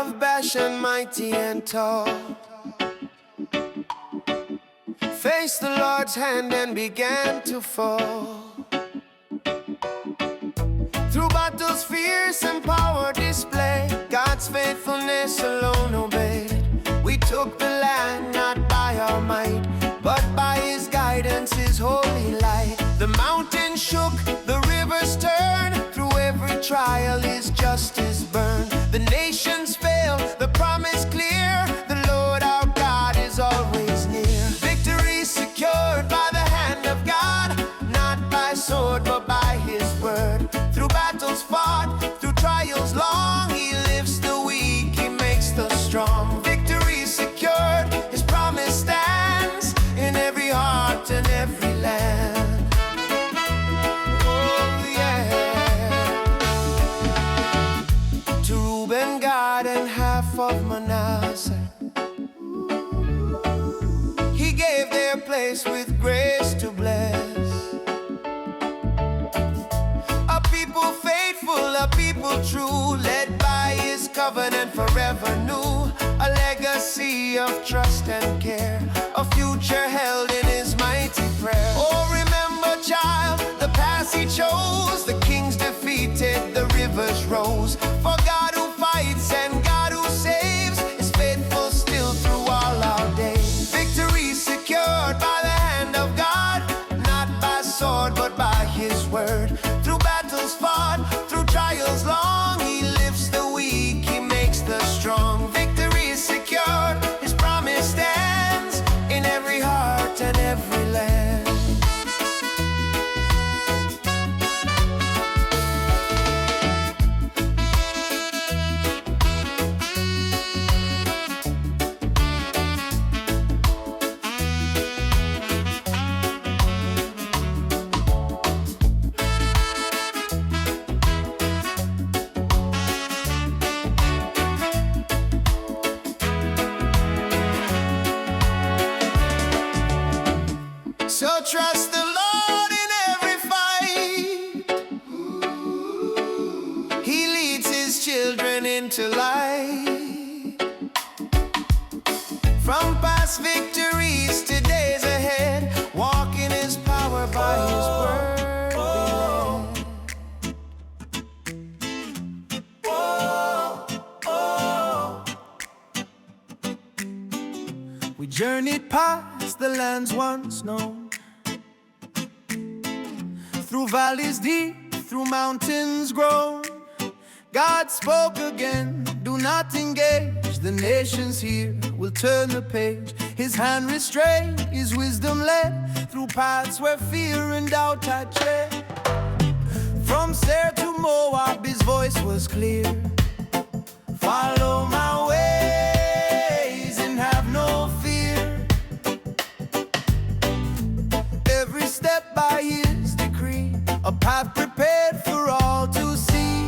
of Bashan, mighty and tall, faced the Lord's hand and began to fall. Through battles fierce and power display, God's faithfulness alone obeyed. We took the land not by our might, but by His guidance, His holy light. The mountains shook, the rivers turned, through every trial His justice burned. The nations failed, the promise clear, the Lord our God is always near. Victory secured by the hand of God, not by sword but by His word. Through battles fought, through trials long, He lifts the weak, He makes the strong. Victory secured, His promise stands in every heart and every land. Oh yeah. To Reuben, Gad, and half of Manasseh, He gave their place with grace to bless. A people faithful, a people true, led by His covenant forever new. A legacy of trust and care, a future held in His mighty prayer. Oh, remember, child, the path He chose, the kings defeated, the rivers rose. For God who fights and God who saves is faithful still through all our days. Victory secured by the hand of God, not by sword but by His word. Through battles fought, through trials long, He lifts the weak, He makes the strong. Victory is secured, His promise stands in every heart and every land. So trust the Lord in every fight. He leads His children into light. From past victories to days ahead, walk in His power by His word. We journeyed past the lands once known, through valleys deep, through mountains grown. God spoke again, do not engage. The nations here will turn the page. His hand restrained, His wisdom led, through paths where fear and doubt had tread. From Seir to Moab, His voice was clear. Follow my ways and have no fear. Every step by His decree, a path prepared for all to see.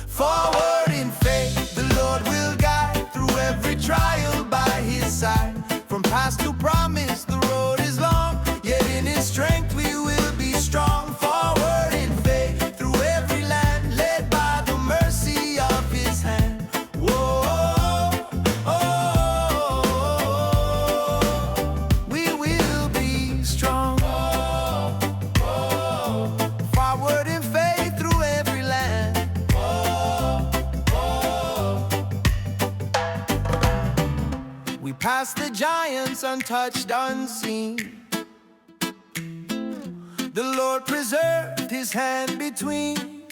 Forward in faith, the Lord will guide, through every trial by His side. From past to promise, the road is long, yet in His strength we will be strong. Forward in faith, through every land, led by the mercy of His hand. Whoa, we will be strong. Forward in faith, through every land. We passed the giants untouched, unseen. The Lord preserved His hand between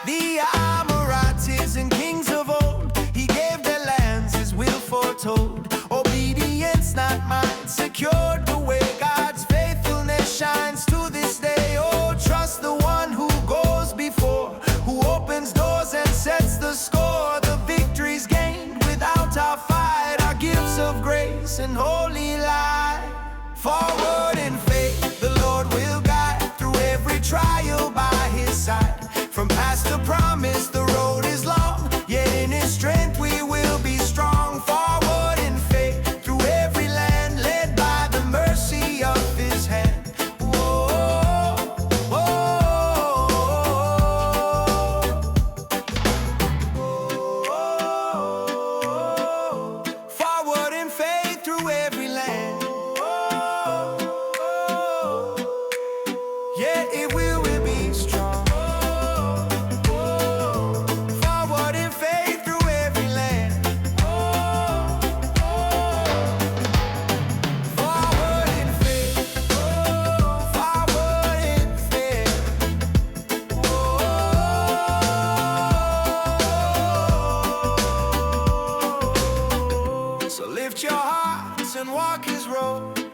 the Amorites and kings of old. He gave their lands His will foretold. Obedience, not mine, secured the way. God's faithfulness shines to this day. Oh, trust the one who goes before, who opens doors and sets the score. The victories gained without our fight are gifts of grace and holy light. Forward in faith, the Lord will guide, through every trial by His side. From past to promise, the road is long, yet in His strength we will be strong. Forward in faith, through every land, led by the mercy of His hand. Whoa, whoa, whoa. and walk his road.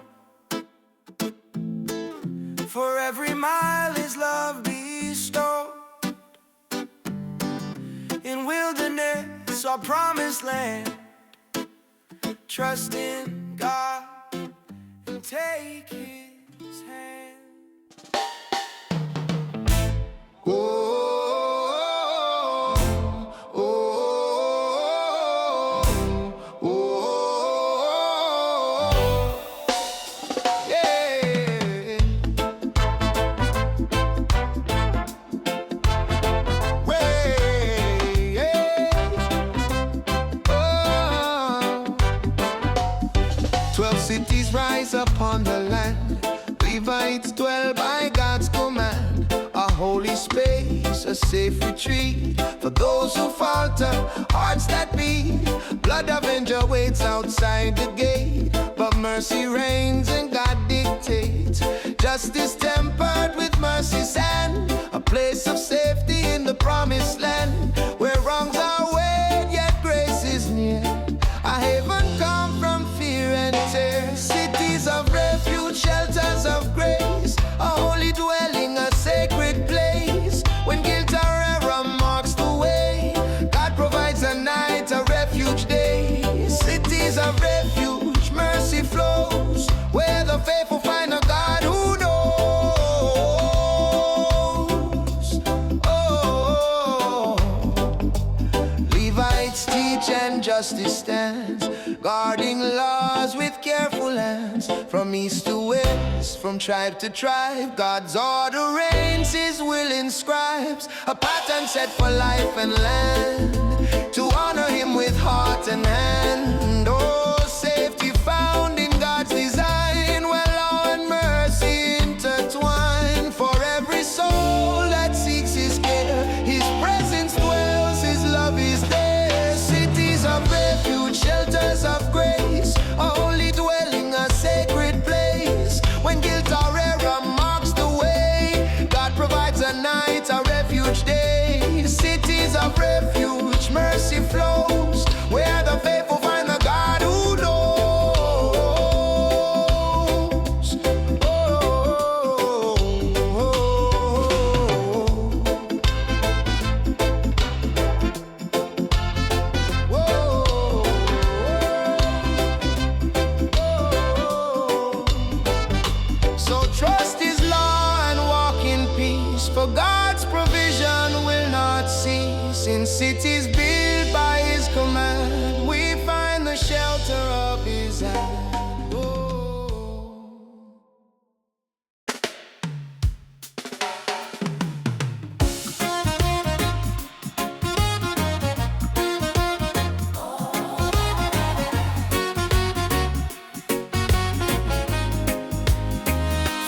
For every mile his love bestowed. In wilderness or promised land, trust in God and take his hand. Cities rise upon the land, Levites dwell by God's command. A holy space, a safe retreat for those who falter, hearts that beat. Blood avenger waits outside the gate, but mercy reigns and God dictates. Justice tempered with mercy's hand, a place of safety in the promised land, where wrongs are weighed yet grace is near. A haven come from fear and tear, cities of refuge, shelters of grace, a holy dwelling, a sacred place. When guilt or error marks the way, God provides a night, a refuge day. Cities of refuge, mercy flows, where the faithful find a God who knows. Oh, Levites teach and justice stands, guarding laws with careful hands. From east to west, from tribe to tribe, God's order reigns, his will inscribes a pattern set for life and land, to honor him with heart and hand. Oh, safety found in God's design, where law and mercy intertwine. For every soul that seeks his care, his presence dwells, his love is there. Cities of refuge, shelters of grace, a holy dwelling, a sacred place. When guilt or error marks the way, God provides a night, a refuge day. Cities of refuge, mercy flows, where the faithful find the God who knows. So trust his law and walk in peace, for God's provision will not cease. In cities built by his command, we find the shelter of his hand. Oh.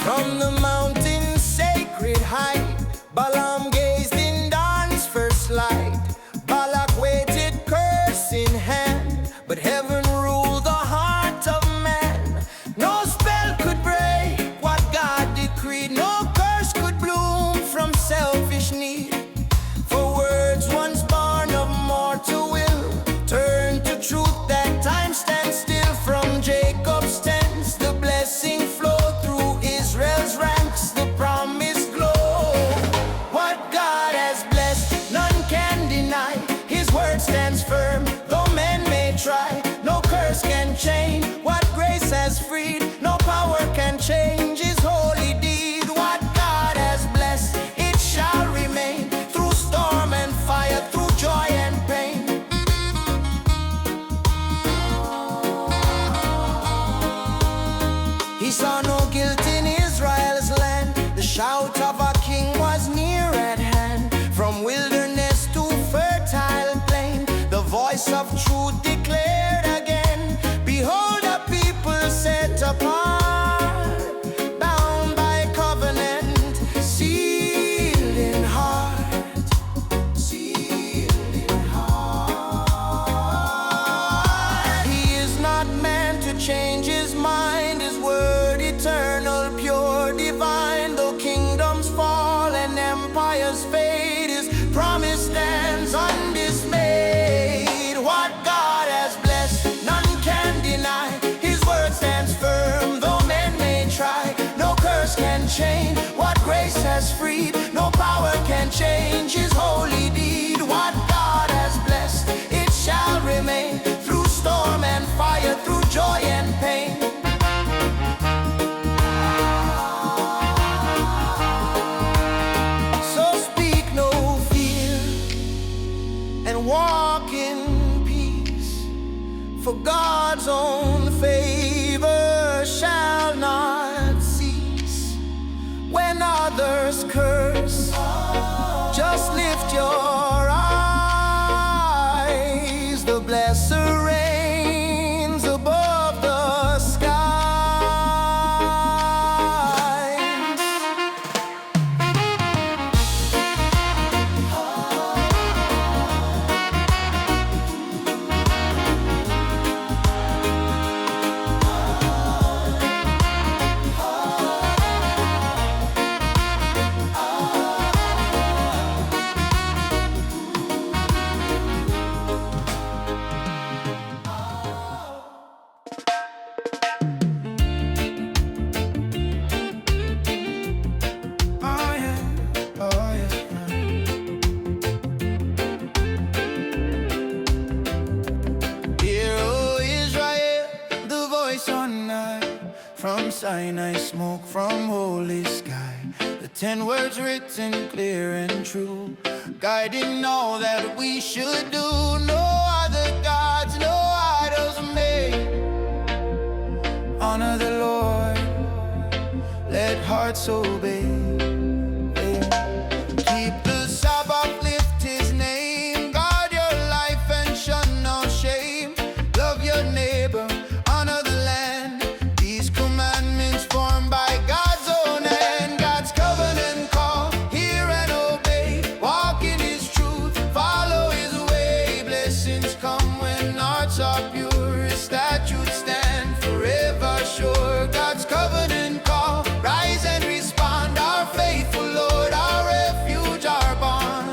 From the mountain's sacred height, Balaam gazed in dawn's first light. Balak waited, curse in hand, but heaven ruled the heart of man. No spell could break what God decreed, no curse could bloom from selfish need. For words once born of mortal will turn to truth that time stands still. From Jacob's tents the blessing flowed, through Israel's ranks the promised glow. What God has blessed none can deny, his word stands firm though men may try. No curse can change what grace has freed, no power can change his holy deed. What God has blessed, it shall remain, through storm and fire, through joy and pain. He saw no guilt in Israel's land, the shout of a king was near at hand. From wilderness to fertile plain, the voice of truth declared again. Behold, a people set apart, bound by covenant, sealed in heart, sealed in heart. He is not man to change his mind, his word eternal, pure, divine. Though kingdoms fall and empires fade, his promise stands undismayed. What God change his holy deed. What God has blessed, it shall remain. Through storm and fire, through joy and pain. So speak no fear and walk in peace, for God's own favor shall not cease. When others curse, just lift your eyes. The blesser reigns above the skies. From Sinai, smoke from holy sky, the 10 words written clear and true, guiding all that we should do. No other gods, no idols made. Honor the Lord, let hearts obey. Keep the Sabbath, lift his name, guard your life and shun no shame. Love your neighbor, honor the land. These commandments formed by God's own hand. God's covenant call, hear and obey. Walk in his truth, follow his way. Blessings come when hearts are pure. His statutes stand forever sure. God's covenant call, rise and respond. Our faithful Lord, our refuge, our bond.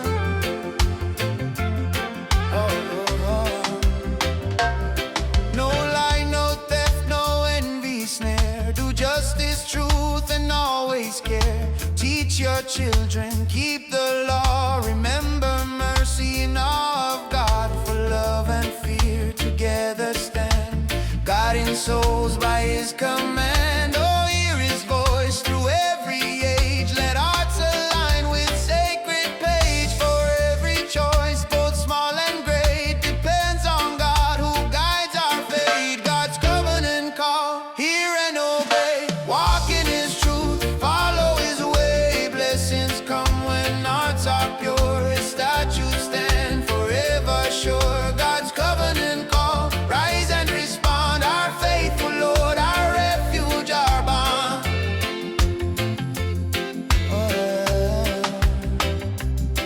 No lie, no theft, no envy snare. Do justice, truth, and always care. Teach your children, keep the law. Remember mercy and awe of God. For love and fear together stand, guiding souls by his command. Oh, hear his voice through every age. Let hearts align with sacred page. For every choice, both small and great, depends on God who guides our fate. God's covenant call, hear and obey. Walk in his truth, follow his way. Blessings come when hearts are pure. His statutes stand forever sure. God's covenant call, rise and respond. Our faithful Lord, our refuge, our bond.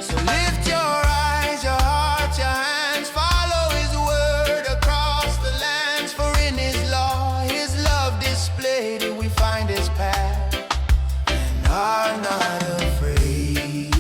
So lift your eyes, your heart, your hands. Follow his word across the lands. For in his law, his love displayed, we find his path and are not afraid.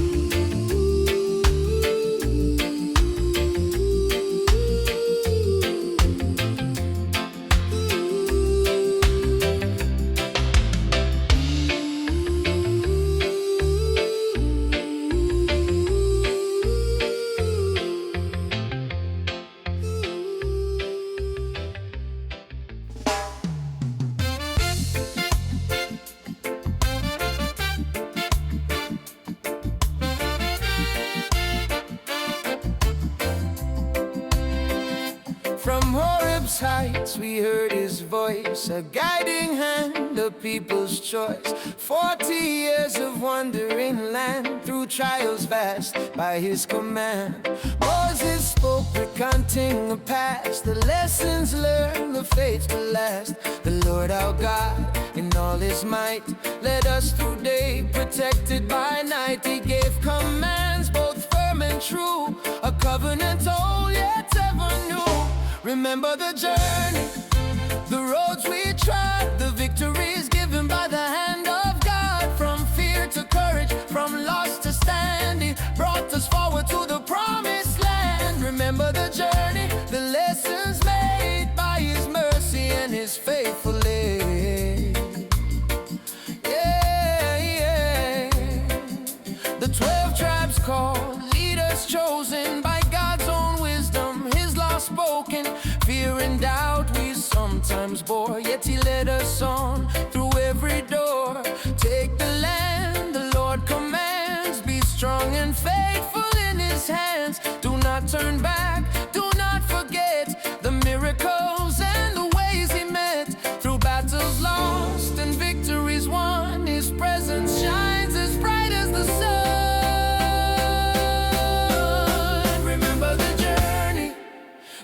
From Horeb's heights we heard his voice, a guiding hand, a people's choice. 40 years of wandering land, through trials vast by his command. Moses spoke, recounting the past, the lessons learned, the faith to last. The Lord our God, in all his might, led us through day, protected by night. He gave commands both firm and true, a covenant old yet ever new. Remember the journey, the roads we trod, the victories given by the hand of God. From fear to courage, from loss to standing, brought us forward to the promised land. Remember the journey, the lessons made by his mercy and his faithful aid. Yeah, yeah. The 12 tribes called broken. Fear and doubt we sometimes bore, yet he led us on through every door. Take the land the Lord commands, be strong and faithful in his hands. Do not turn back, do not forget the miracles and the ways he met. Through battles lost and victories won, his presence shines as bright as the sun. Remember the journey,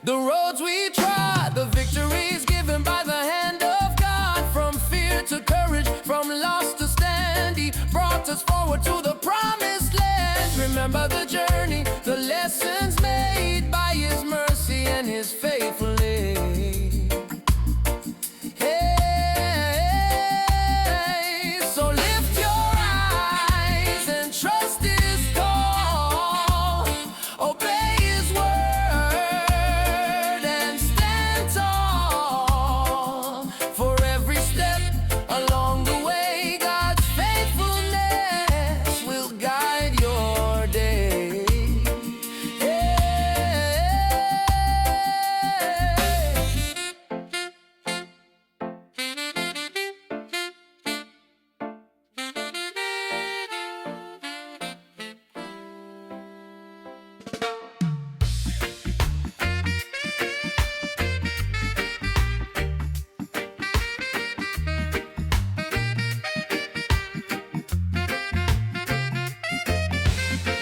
the roads we trod, the victories given by the hand of God. From fear to courage, from loss to stand, he brought us forward to the promised land. Remember the journey, the lessons made by his mercy and his faithfulness. Hey, so lift your eyes and trust his call. Obey his word and stand tall. For every step along the way, God's faithfulness will guide your day.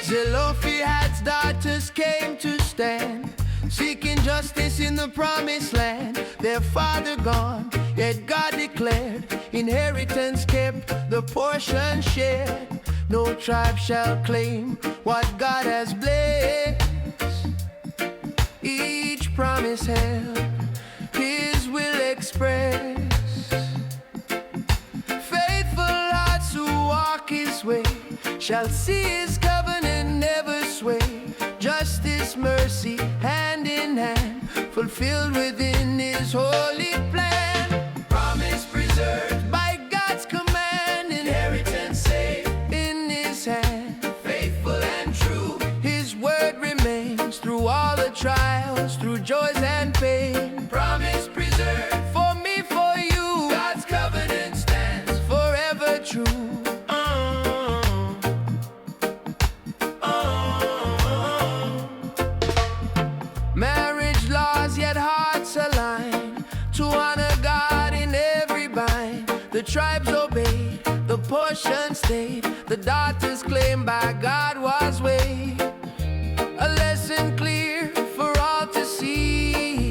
Zelophehad's daughters came to stand, seeking justice in the promised land. Their father gone, yet God declared, inheritance kept, the portion shared. No tribe shall claim what God has blessed. Each promise held, his will express. Faithful hearts who walk his way shall see his covenant never sway. Justice, mercy, hand in hand, fulfilled within his holy plan. Promise preserved by God's command, inheritance safe in his hand. Faithful and true, his word remains through all the trials, through joys and pain. Promise preserved for me, for you, God's covenant stands forever true. Marriage laws, yet hearts align to honor God in every bind. The tribes obeyed, the portion stayed, the daughters claimed by God was weighed. A lesson clear for all to see.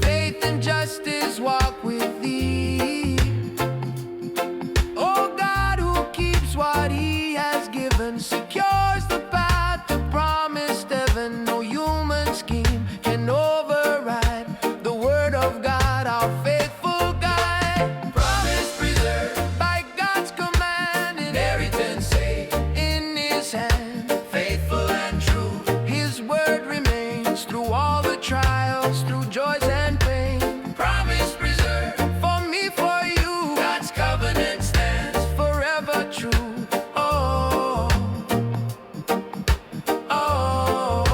Faith and justice walk with thee. Oh God, who keeps what he has given, secures the path to promised heaven. No human scheme can override the word of God, our faithful guide. Promise preserved by God's command, inheritance safe in his hand. Faithful and true, his word remains through all the trials, through joys and pain. Promise preserved for me, for you, God's covenant stands forever true. Oh, oh,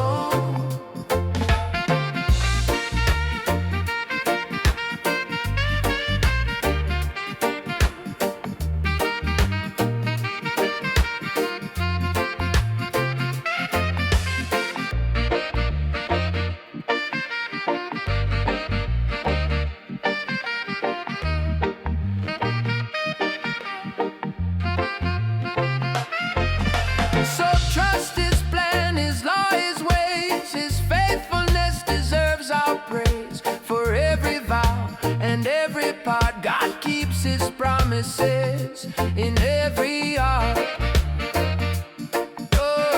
so trust his plan, his law, his ways. His faithfulness deserves our praise. For every vow and every part, God keeps his promises in every heart. Oh.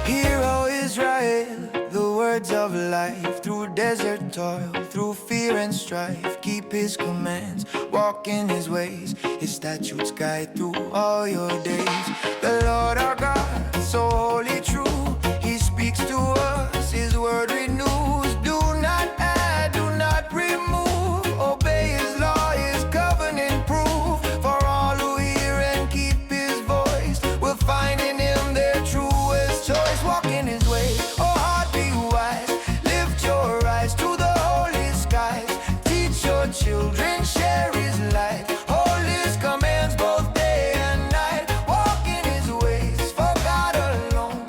Hear, O Israel, the words of life. Through desert toil, through fear fear and strife. Keep his commands, walk in his ways. His statutes guide through all your days. The Lord our God, so holy true, he speaks to us, his word renews. Do not add, do not remove. Obey his law, his covenant proof. For all who hear and keep his voice will find in him their truest choice. Walk in his way, oh heart be wise. Lift your eyes to the holy skies. Teach your children, share his light. Hold his commands both day and night. Walk in his ways, for God alone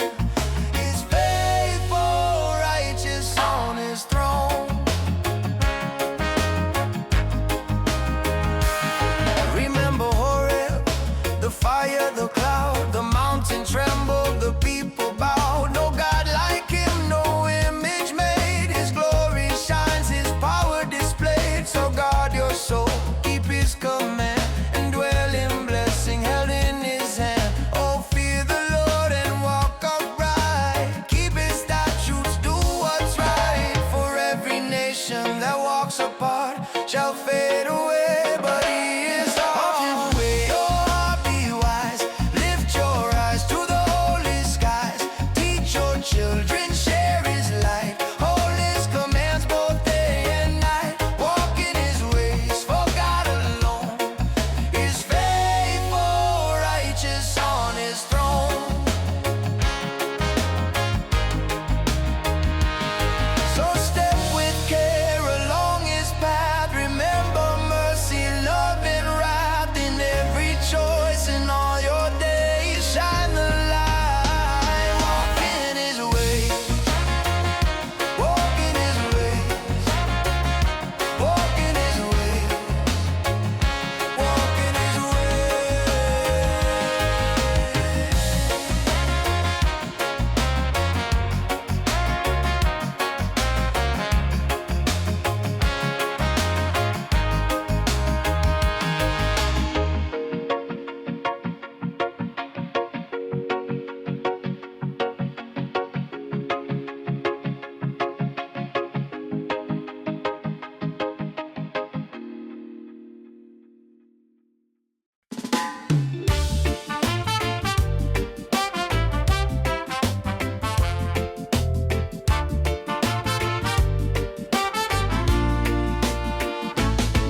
is faithful, righteous on his throne. Remember Horeb, the fire, the cloud, the mountain trembled, the people bowed. No God like him, no image made. His glory shines, his power displayed. So guard your soul, keep his command, and dwell in blessing held in his hand. Oh, fear the Lord and walk upright. Keep his statutes, do what's right. For every nation that walks apart shall fade away, but he is on his way. Your heart be wise, lift your eyes to the holy skies. Teach your children, share his light. Hold his commands both day and night. Walk in his ways, for God alone is faithful, righteous on his throne. So step with care along his path. Remember mercy, love, and wrath in every choice in all your days. Shine the light. Walk in his ways. Walk in his ways. Walk in his ways. Walk in his ways.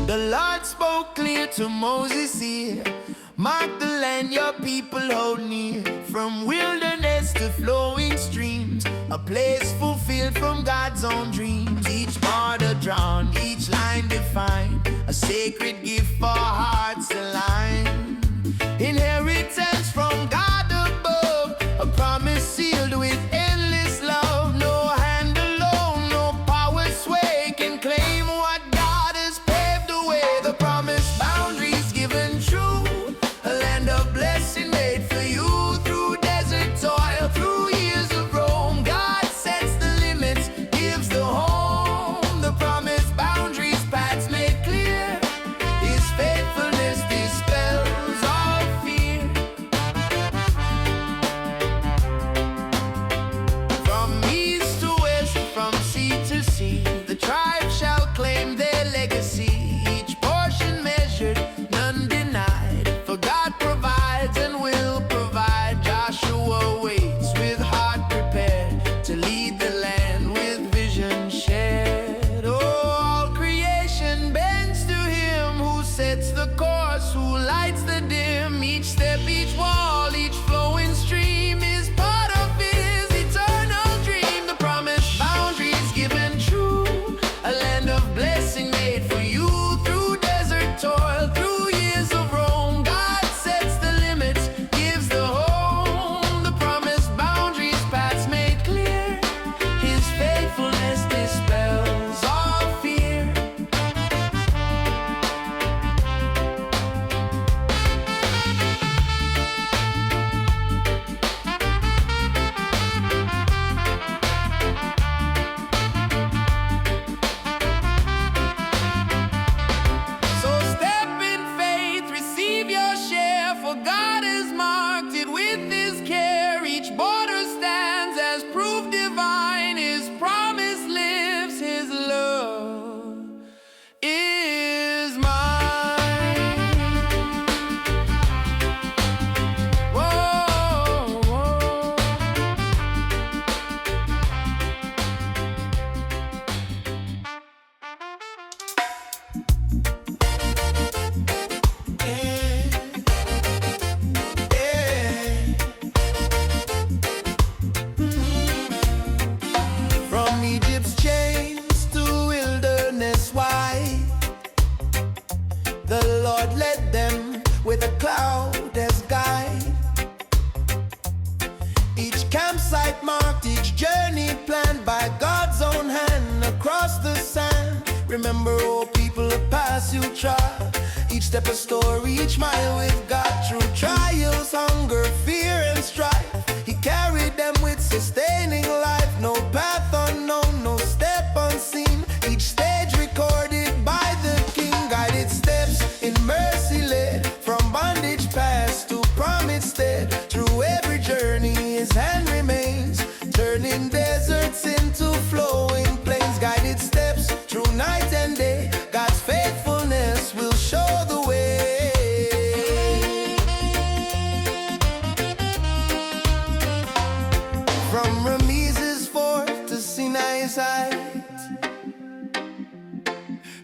The Lord spoke clear to Moses here. Mark the land your people hold near. From wilderness to flowing streams, a place fulfilled from God's own dreams. Each border drawn, each line defined, a sacred gift for hearts aligned. Inheritance from God above, a promise sealed with endless love. No hand alone, no power sway can claim what God has paved the way. The promised boundaries given true, a land of blessing made for you. Through desert toil, through years of roam, God sets the limits, gives the home. The promised boundaries, paths made clear. His faithfulness dispels all fear. Lord led them with a cloud as guide. Each campsite marked, each journey planned by God's own hand across the sand. Remember, oh people, a path you trod, each step a story, each mile with God. Through trials, hunger, fear and strife, He carried them with sustaining life. No path unknown, no step unseen, each stage recorded by the King. Guided steps in mercy led, from bondage past to promised stead. Through every journey His hand remains, turning deserts into flowing plains. Guided steps through night and day, God's faithfulness will show the way. From Ramesses Fort to Sinai's height,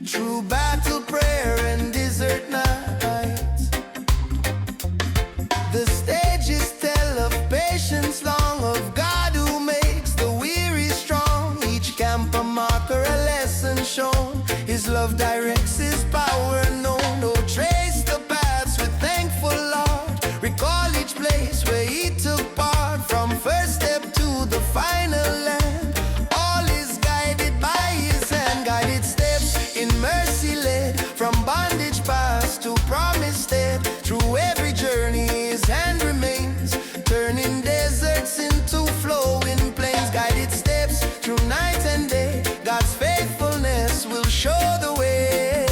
through battle, prayer and desert nights, the stages tell of patience long, of God who makes the weary strong. Each camp a marker, a lesson shown, His love directs, His power known. Oh, trace the paths with thankful Lord, recall each place where He took part. From first step to the final land, all is guided by His hand. Guided steps in mercy led, from bondage past to promised stead. Through every journey His hand remains, turning deserts into flowing plains. Guided steps through night and day, God's faithfulness will show the way.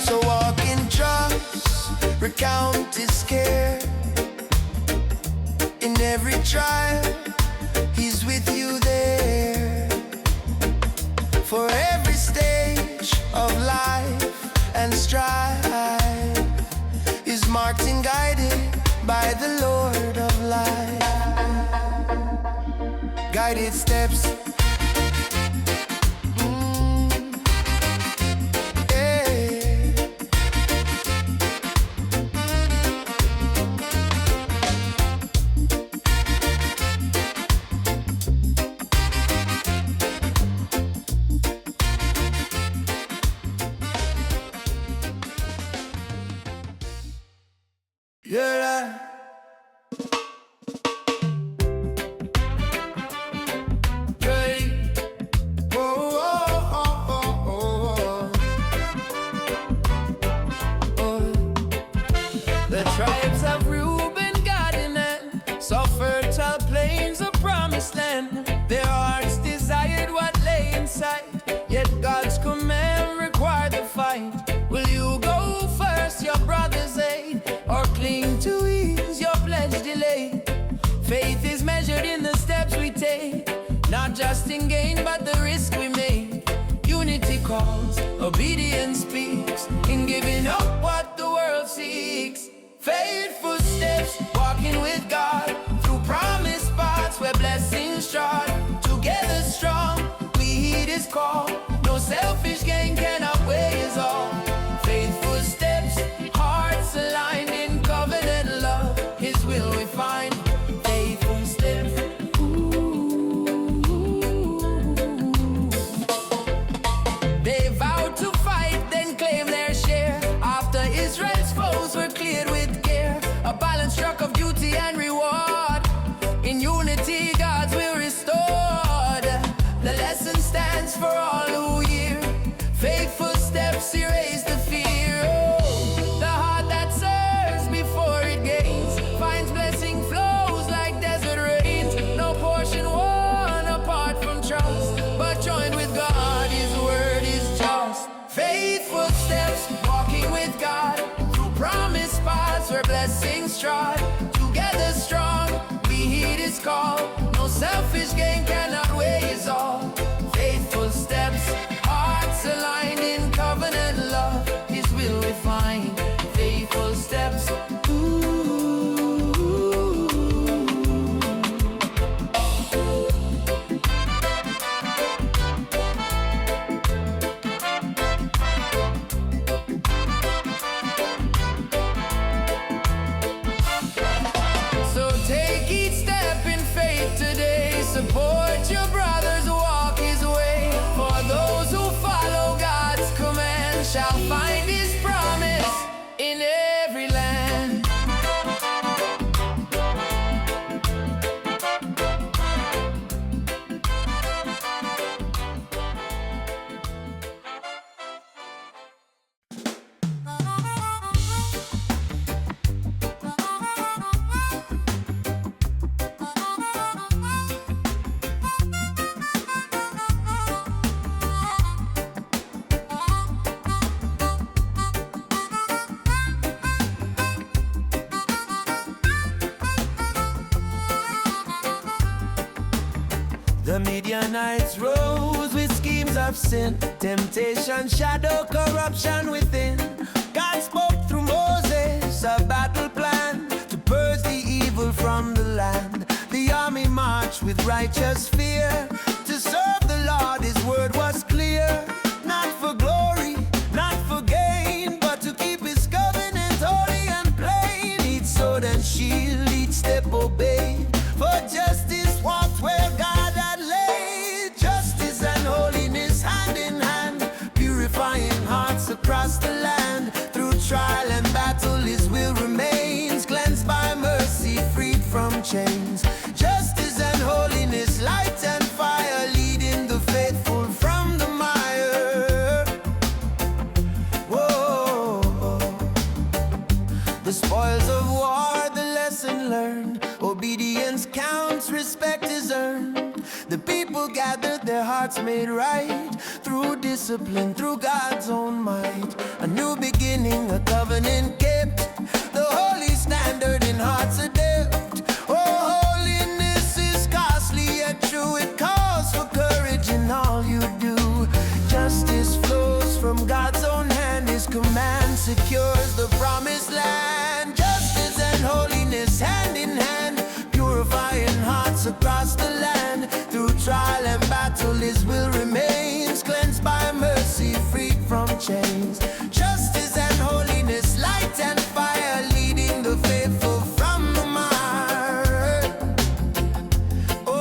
So walk in trust, recount His care. In every trial He's with you there. For every stage of life and strife is marked and guided by the Lord of life. Guided steps. Yeah. The tribes of Reuben, Gad, and saw fertile plains, a promised land. Their hearts desired what lay inside, yet God's command required the fight. Will you go first, your brother's aid, or cling to ease, your pledge delayed? Faith is measured in the steps we take, not just in gain, but the risk we make. Unity calls, obedience speaks, in giving up what the world seeks. Faithful steps, walking with God, through promised paths where blessings trod. Together strong, we heed His call, no selfish gain can outweigh His all. Faithful steps, hearts aligned in covenant love, His will we find. Faithful steps. They vowed to fight, then claim their share, after Israel's foes were cleared with care. A balance struck of duty and reward, in unity God's will restored. The lesson stands for all who hear, faithful steps erase the fear. Oh, the heart that serves before it gains, finds blessing flows like desert rains. No portion won apart from trust, but joined with God, His word is just. Faithful steps, walking with God, through promised paths where blessings trod. Together strong, we heed His call, no selfish gain can outweigh His all. Faithful steps, hearts aligned in covenant love, His will we find. Faithful steps. So take each step in faith today, support your brother's walk. shall find his promise in every land. The Midianites rose with schemes of sin, temptation, shadow, corruption within. God spoke through Moses a battle plan to purge the evil from the land. The army marched with righteous fear to serve the Lord. His word was clear, not for glory, not for gain, but to keep his covenant holy and plain. Each sword and shield, each step obeyed, for justice walked where God had laid. Justice and holiness hand in hand, purifying hearts across the land. Through trial and battle his will remains, cleansed by mercy, freed from chains. Justice and holiness, light and fire, leading the faithful from the mire. Whoa. The spoils of war, the lesson learned. Obedience counts, respect is earned. The people gathered, their hearts made right, through discipline, through God's own might. A new beginning, a covenant kept, the holy standard in hearts adept. Oh, holiness is costly yet true. It calls for courage in all you do. Justice flows from God's own hand. His command secures the promised land. Justice and holiness hand in hand, purifying hearts across the land. Through trial and battle his will remains, cleansed by mercy, freed from chains. Justice and holiness, light and fire, leading the faithful from the mire. Oh.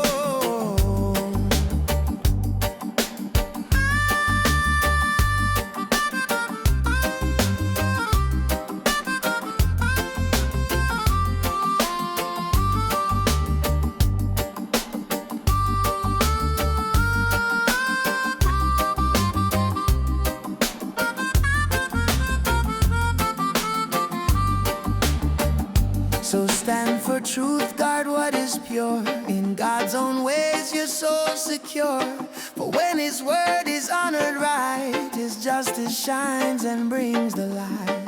So stand for truth, guard what is pure. In God's own ways your soul secure. For when his word is honored right, his justice shines and brings the light.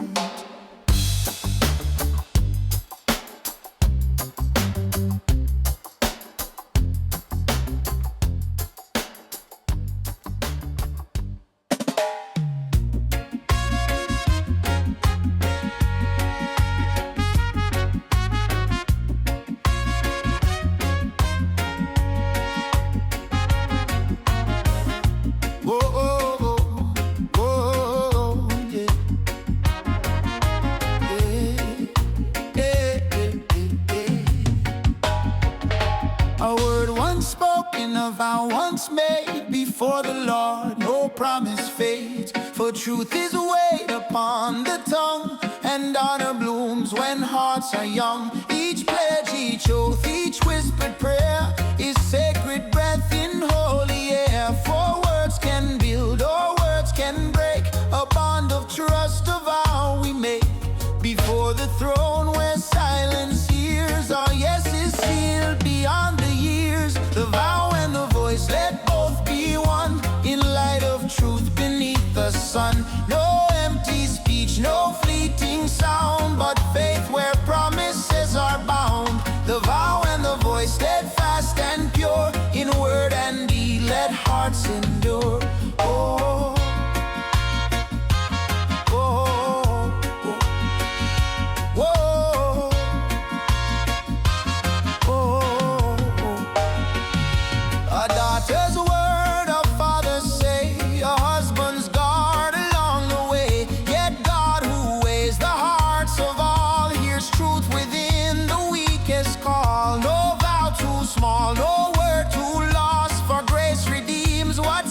A word once spoken, a vow once made before the Lord, no promise fades. For truth is weighed upon the tongue, and honor blooms when hearts are young. Each pledge, each oath, each whispered prayer is sacred breath in holy air. For words can build or words can break, a bond of trust, a vow we make before the throne where silence hears. Our yes is sealed beyond the years. The vow and the voice, let both be one, in light of truth beneath the sun. No empty speech, no fleeting sound, but faith where promises are bound. The vow and the voice, steadfast and pure, in word and deed let hearts endure. Oh, oh, whoa, oh. A daughter's word, a father's say, a husband's guard along the way. Yet God, who weighs the hearts of all, hears truth within the weakest call. No vow too small, no word too lost, for grace redeems what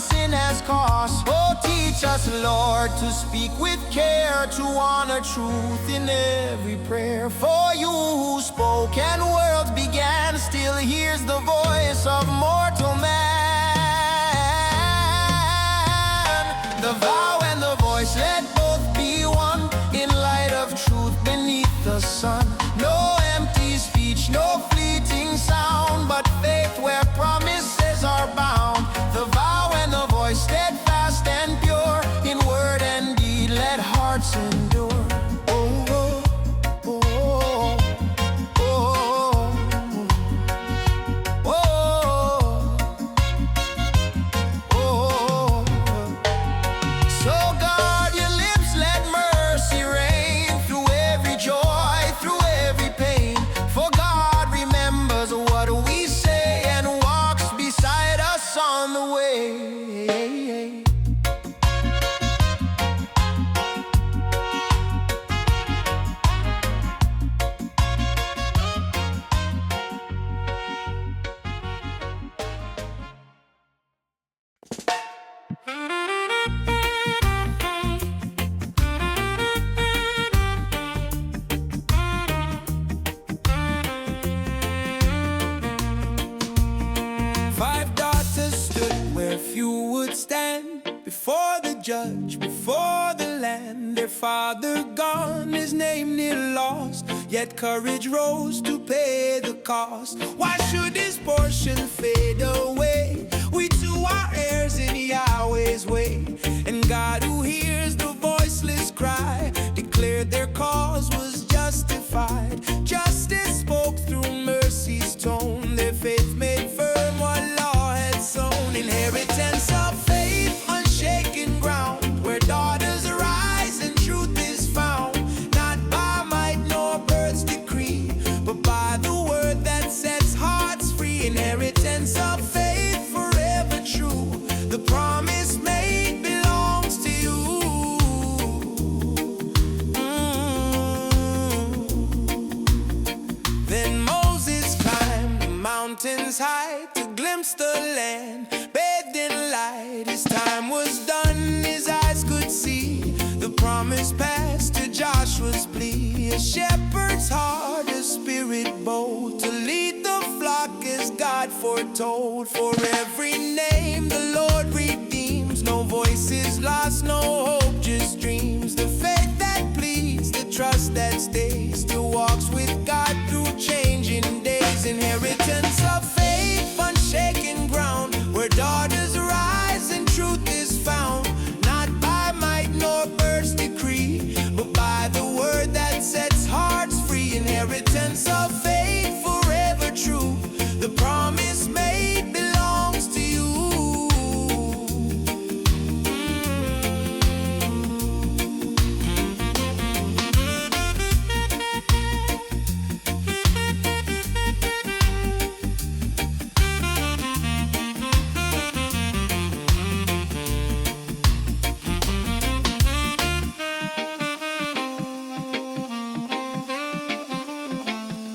us, Lord, to speak with care, to honor truth in every prayer. For you who spoke and worlds began, still hears the voice of mortal man. The vow and the voice, let both be one, in light of truth beneath the sun. No empty speech, no fleeting sound, but faith where promises are bound. The vow and the voice, steadfast and pure, in word and deed, let hearts endure. Oh, oh, oh, oh, oh, oh, oh. So guard your lips, let mercy reign through every joy, through every pain. For God remembers what we say and walks beside us on the way. Five daughters stood where few would stand, before the judge, before the land. Their father gone, his name near lost, yet courage rose to pay the cost. Why should his portion fade away? We too are heirs in Yahweh's way, and God, who hears the voiceless cry, declared their cause was justified. Justice spoke through mercy's tone, their faith made firm what law had sown. Inheritance of faith, unshaken ground, where daughters arise and truth is found. Not by might nor bird's decree, but by the word that sets hearts free. Inheritance of faith, forever true, the promise made belongs to you. Then Moses climbed the mountains high to glimpse the land, bathed in light. His time was done, his eyes could see the promise passed to Joshua's plea. A shepherd's heart, a spirit bold, to lead the flock as God foretold. For every name the Lord redeems, no voice is lost, no hope, just dreams. The faith that pleads, the trust that stays, still walks with God through changing days. Inheritance of faith, unshaken ground, where daughters rise and truth is found. Not by might nor bird's decree, but by the word that sets hearts free. Inheritance of faith, forever true, the promise made belongs to you.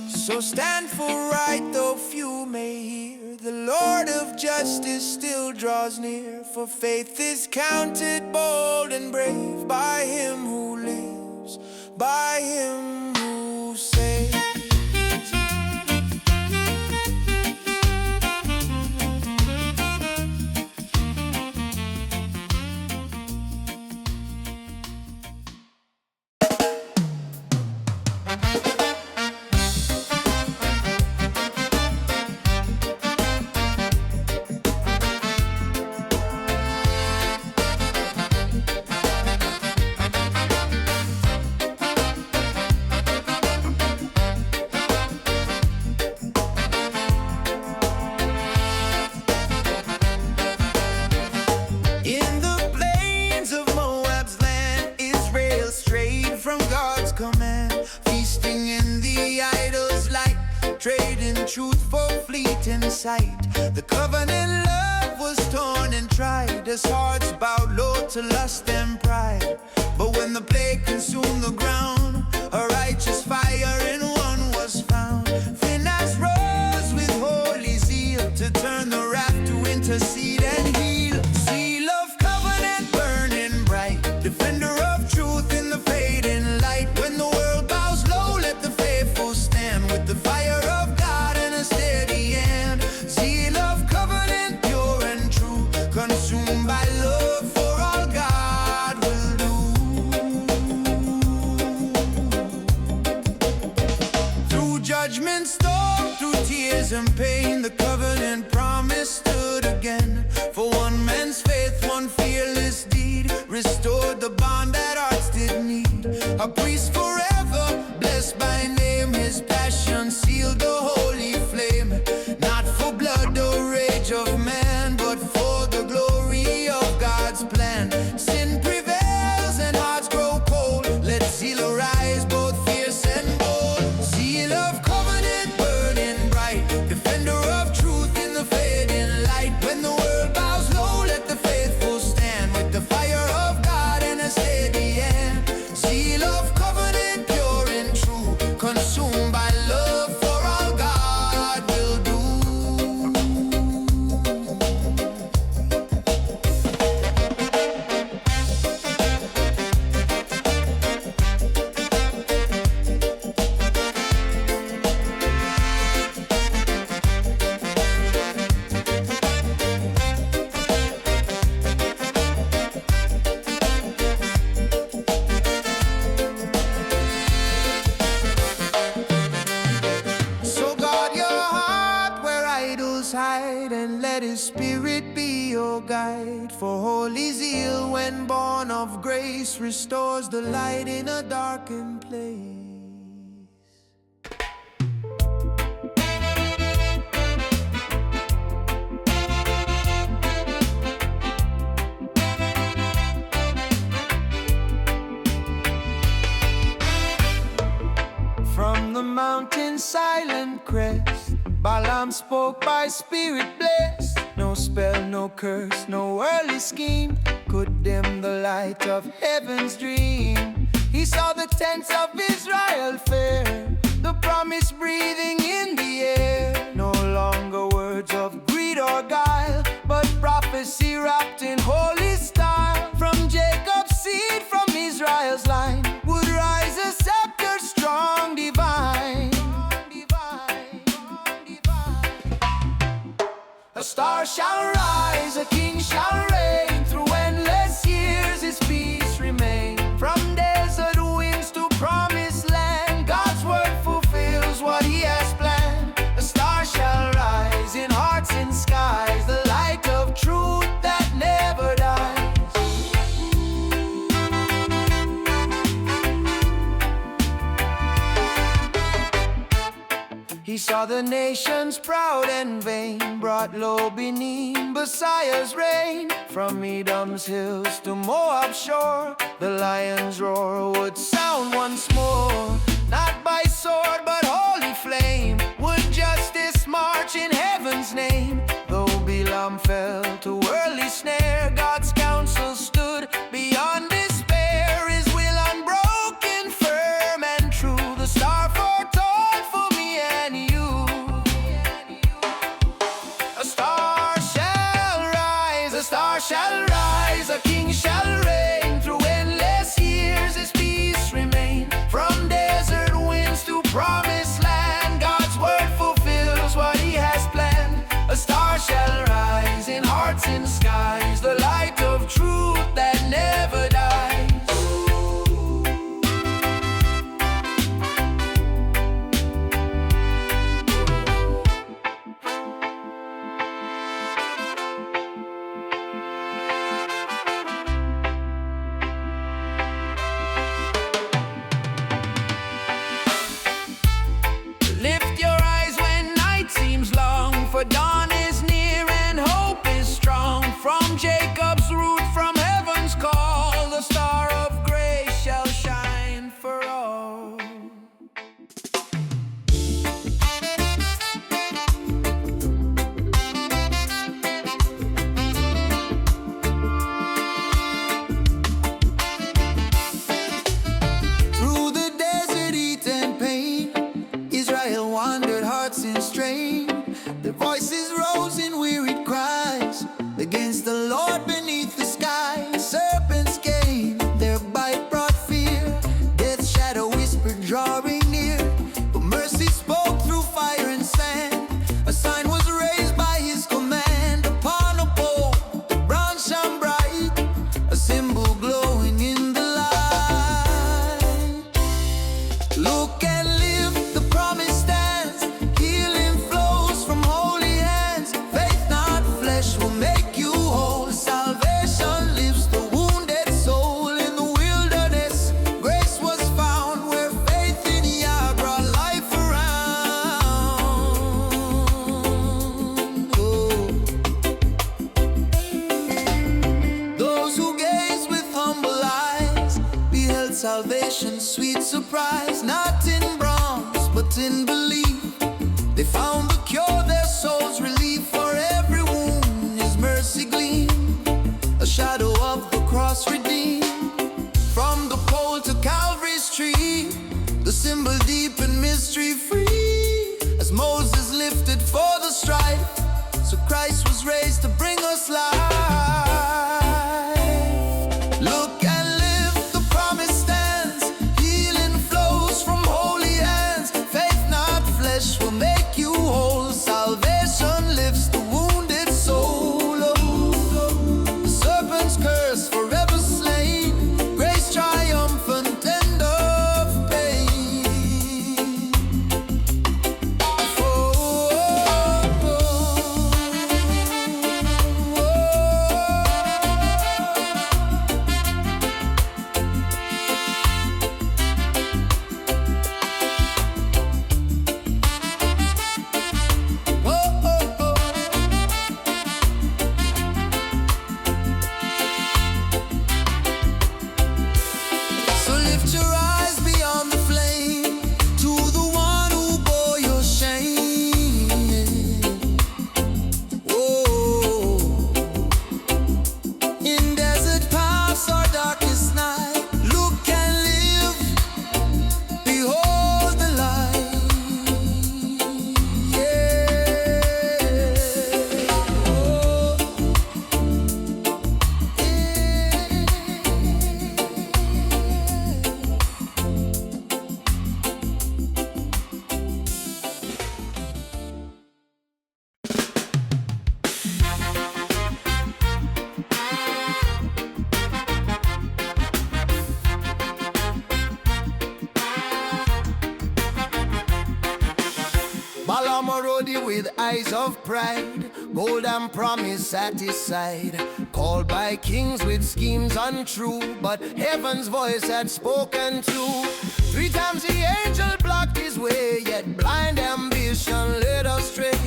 So stand for right, though few may hear. The Lord of justice still draws near. For faith is counted bold and brave by him who lives, by him who saves. Truth for fleeting sight. The covenant love was torn and tried, as hearts bowed low to lust and pride. But when the plague consumed the ground, a righteous fire in one was found. Phinehas rose with holy zeal to turn the wrath to intercede and heal. Seal of covenant burning bright. tears and pain, the covenant promise stood again. For one man's faith, one fearless deed restored the bond that hearts did need. A priest forever, blessed by name, his passion sealed the holy flame. Not for blood or rage of man, but for the glory of God's plan. Sin prevails and hearts grow cold. Let zeal arise, both fierce and bold. Zeal of covenant burning bright, defender of truth in the fading light. When the world bows low, let the faithful stand with the fire of God and a steady hand. Zeal of covenant pure and true, consumed by love for all God will do. So guard your heart where idols hide, and let his spirit be your guide. For holy zeal, when born of grace, restores the light in a darkened place. From the mountain's silent crest, Balaam spoke by spirit blessed. No spell, no curse, no earthly scheme could dim the light of heaven's dream. He saw the tents of Israel fair, the promise breathing in the air. No longer words of greed or guile, but prophecy wrapped in holy style. From Jacob's seed, from Israel's line, would rise a scepter strong, divine. A star shall rise, a king shall reign. Through endless years his peace remain. From desert winds to promised land, God's word fulfills what he has planned. A star shall rise in hearts and skies, the light of truth that never dies. He saw the nations proud and vain, brought low beneath Messiah's reign. From Edom's hills to Moab's shore, the lion's roar would sound once more. Not by sword but holy flame, would justice march in heaven's name. Though Balaam fell to worldly snare, God's counsel stood beyond despair. His will unbroken, firm and true, the star foretold for me and you. A star shall rise, a star shall rise, a king shall reign. Through endless years his peace remains. salvation's sweet surprise, not in bronze, but in belief. They found the cure, their souls relief. For every wound His mercy gleam, a shadow of the cross redeemed. From the pole to Calvary's tree, the symbol deep and mystery free. As Moses lifted for the strife, so Christ was raised to bring us life. Look and live, the promise stands. Healing flows from holy hands. Faith, not flesh, will make you whole. Salvation lifts the wounded soul. The serpent's curse forever slain. Grace triumphant, end of pain. So lift your eyes beyond the flame to the one who bore your shame. Oh, in desert paths or darkest night, look and live, behold the light. Yeah. Oh. Balamarodi with eyes of pride, gold and promise at his side. Called by kings with schemes untrue, but heaven's voice had spoken true. 3 times the angel blocked his way, yet blind ambition led astray.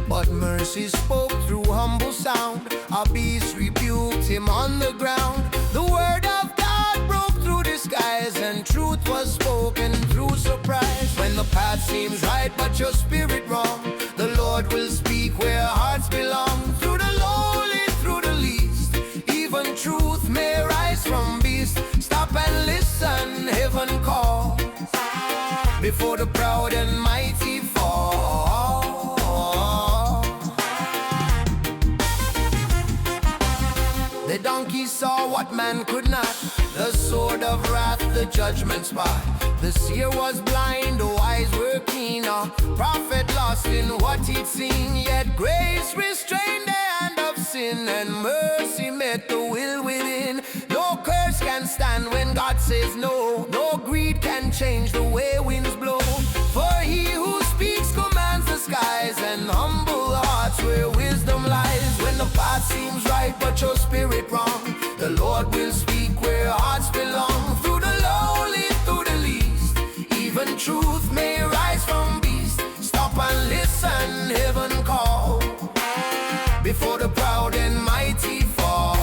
But mercy spoke through humble sound. A beast rebuked him on the ground. The word of God broke through the skies, and truth was spoken through surprise. When the path seems right but your spirit wrong, the Lord will speak where hearts belong. Through the lowly, through the least, even truth may rise from beast. Stop and listen, heaven calls, before the proud and mighty fall. The donkey saw what man could not, the sword of wrath, the judgment spot. The seer was blind, the eyes were keen. A prophet lost in what he'd seen. Yet grace restrained the hand of sin, and mercy met the will within. No curse can stand when God says no. No greed can change the way winds blow. For he who speaks commands the skies, and humble hearts where wisdom lies. When the path seems right but your spirit wrong, the Lord will speak where hearts belong. Through the lowly, through the least, even truth may rise from beast. Stop and listen, heaven call, before the proud and mighty fall.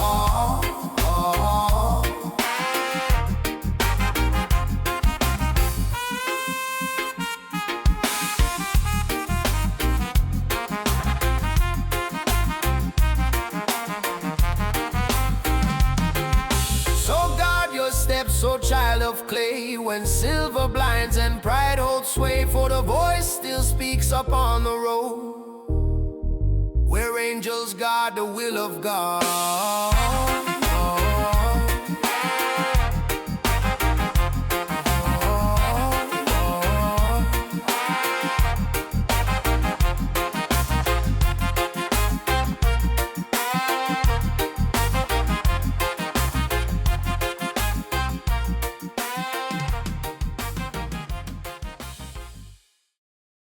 So child of clay, when silver blinds and pride holds sway, for the voice still speaks upon the road, where angels guard the will of God.